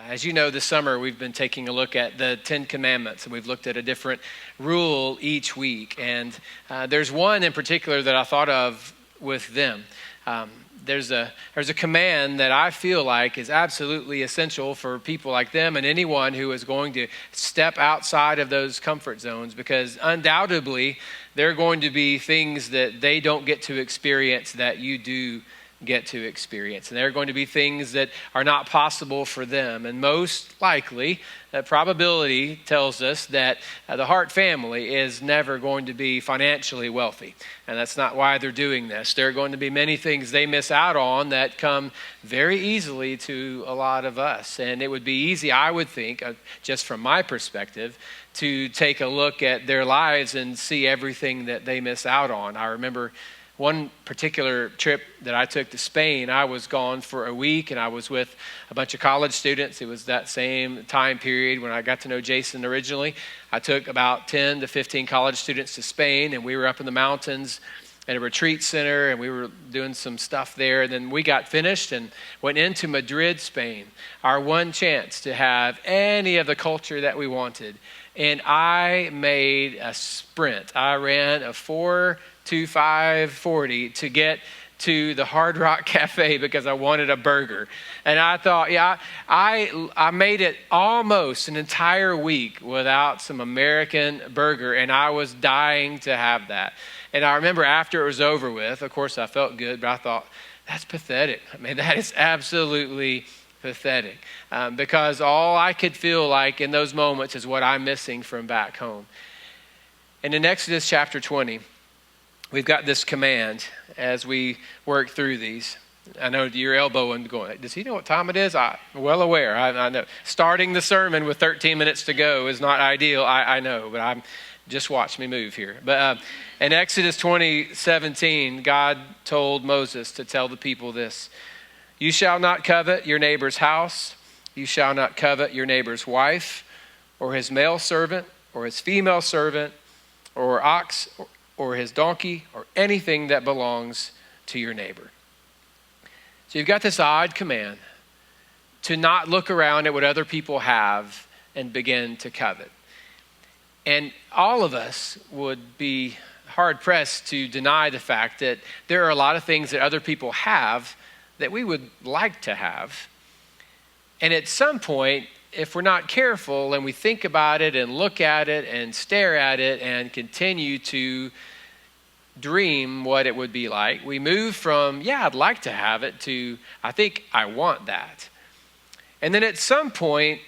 As you know, this summer we've been taking a look at the Ten Commandments, and we've looked at a different rule each week. And there's one in particular that I thought of with them. There's a command that I feel like is absolutely essential for people like them and anyone who is going to step outside of those comfort zones, because undoubtedly there are going to be things that they don't get to experience that you do get to experience. And there are going to be things that are not possible for them. And most likely, probability tells us that the Hart family is never going to be financially wealthy. And that's not why they're doing this. There are going to be many things they miss out on that come very easily to a lot of us. And it would be easy, I would think, just from my perspective, to take a look at their lives and see everything that they miss out on. I remember one particular trip that I took to Spain. I was gone for a week, and I was with a bunch of college students. It was that same time period when I got to know Jason originally. I took about 10 to 15 college students to Spain, and we were up in the mountains at a retreat center, and we were doing some stuff there. And then we got finished and went into Madrid, Spain, our one chance to have any of the culture that we wanted. And I made a sprint. I ran a 4:25:40 to get to the Hard Rock Cafe because I wanted a burger. And I thought, I made it almost an entire week without some American burger, and I was dying to have that. And I remember after it was over with, of course I felt good, but I thought, that's pathetic. I mean, that is absolutely pathetic, because all I could feel like in those moments is what I'm missing from back home. And in Exodus chapter 20, we've got this command as we work through these. I know you're elbowing going, does he know what time it is? I'm well aware. I know. Starting the sermon with 13 minutes to go is not ideal. I know, but just watch me move here. But in Exodus 20:17, God told Moses to tell the people this: "You shall not covet your neighbor's house. You shall not covet your neighbor's wife, or his male servant, or his female servant, or ox, or his donkey, or anything that belongs to your neighbor." So you've got this odd command to not look around at what other people have and begin to covet. And all of us would be hard-pressed to deny the fact that there are a lot of things that other people have that we would like to have. And at some point, if we're not careful and we think about it and look at it and stare at it and continue to dream what it would be like, we move from, I'd like to have it, to, I think I want that. And then at some point,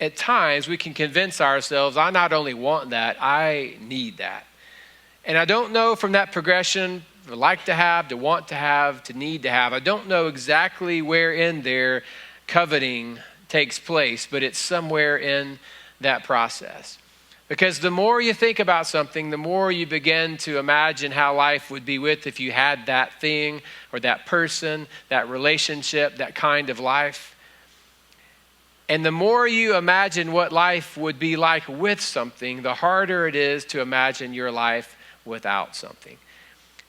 at times, we can convince ourselves, I not only want that, I need that. And I don't know from that progression, like to have, to want to have, to need to have, I don't know exactly where in there coveting takes place, but it's somewhere in that process. Because the more you think about something, the more you begin to imagine how life would be if you had that thing or that person, that relationship, that kind of life. And the more you imagine what life would be like with something, the harder it is to imagine your life without something.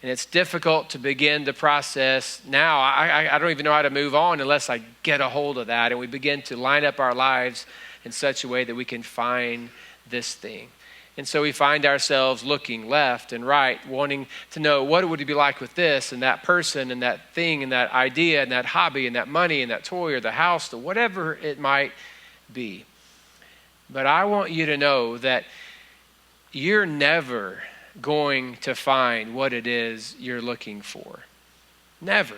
And it's difficult to begin to process now. I don't even know how to move on unless I get a hold of that and we begin to line up our lives in such a way that we can find this thing. And so we find ourselves looking left and right, wanting to know what would it be like with this and that person and that thing and that idea and that hobby and that money and that toy or the house or whatever it might be. But I want you to know that you're never going to find what it is you're looking for. Never.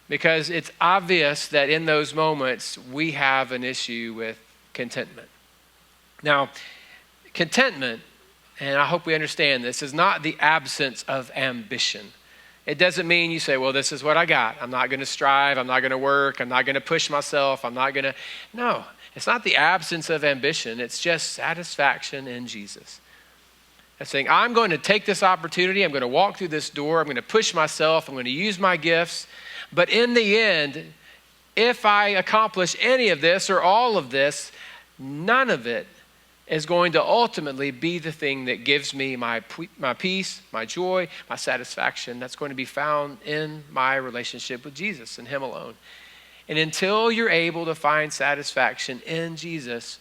Because it's obvious that in those moments we have an issue with contentment. Now, contentment, and I hope we understand this, is not the absence of ambition. It doesn't mean you say, well, this is what I got. I'm not going to strive. I'm not going to work. I'm not going to push myself. No, it's not the absence of ambition. It's just satisfaction in Jesus. It's saying, I'm going to take this opportunity. I'm going to walk through this door. I'm going to push myself. I'm going to use my gifts. But in the end, if I accomplish any of this or all of this, none of it is going to ultimately be the thing that gives me my peace, my joy, my satisfaction. That's going to be found in my relationship with Jesus and Him alone. And until you're able to find satisfaction in Jesus,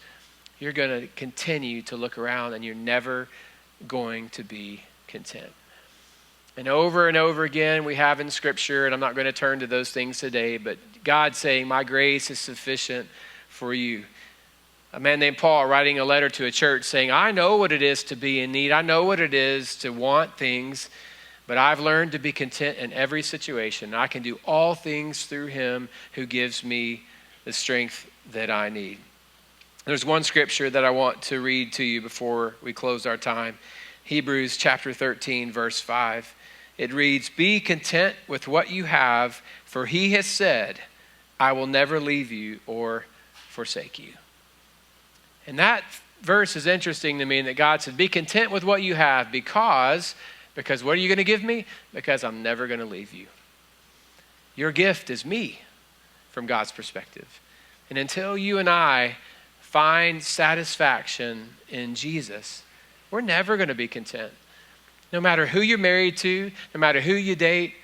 you're going to continue to look around and you're never going to be content. And over again, we have in Scripture, and I'm not going to turn to those things today, but God saying, my grace is sufficient for you. A man named Paul writing a letter to a church saying, I know what it is to be in need. I know what it is to want things, but I've learned to be content in every situation. I can do all things through him who gives me the strength that I need. There's one scripture that I want to read to you before we close our time. Hebrews chapter 13, verse 5. It reads, be content with what you have, for he has said, I will never leave you or forsake you. And that verse is interesting to me, that God said, be content with what you have because what are you going to give me? Because I'm never going to leave you. Your gift is me from God's perspective. And until you and I find satisfaction in Jesus, we're never going to be content. No matter who you're married to, no matter who you date,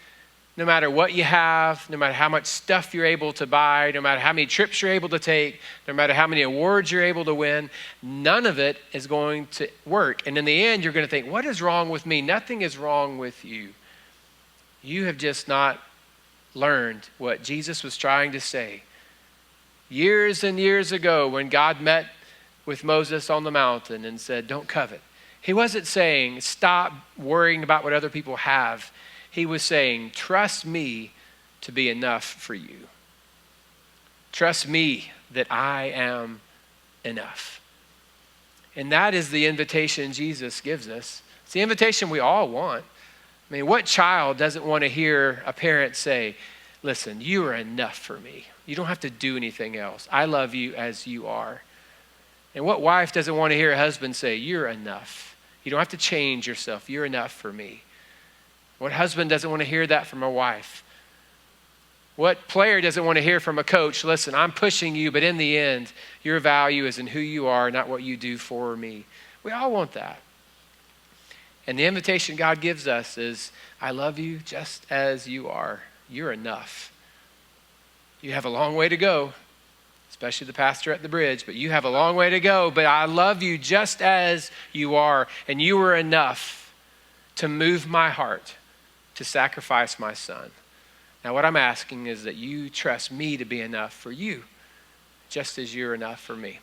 no matter what you have, no matter how much stuff you're able to buy, no matter how many trips you're able to take, no matter how many awards you're able to win, none of it is going to work. And in the end, you're going to think, what is wrong with me? Nothing is wrong with you. You have just not learned what Jesus was trying to say. Years and years ago, when God met with Moses on the mountain and said, don't covet. He wasn't saying, stop worrying about what other people have. He was saying, trust me to be enough for you. Trust me that I am enough. And that is the invitation Jesus gives us. It's the invitation we all want. I mean, what child doesn't want to hear a parent say, listen, you are enough for me. You don't have to do anything else. I love you as you are. And what wife doesn't want to hear a husband say, you're enough. You don't have to change yourself. You're enough for me. What husband doesn't want to hear that from a wife? What player doesn't want to hear from a coach, listen, I'm pushing you, but in the end, your value is in who you are, not what you do for me. We all want that. And the invitation God gives us is, I love you just as you are. You're enough. You have a long way to go, especially the pastor at the bridge, but you have a long way to go, but I love you just as you are, and you were enough to move my heart to sacrifice my son. Now what I'm asking is that you trust me to be enough for you, just as you're enough for me.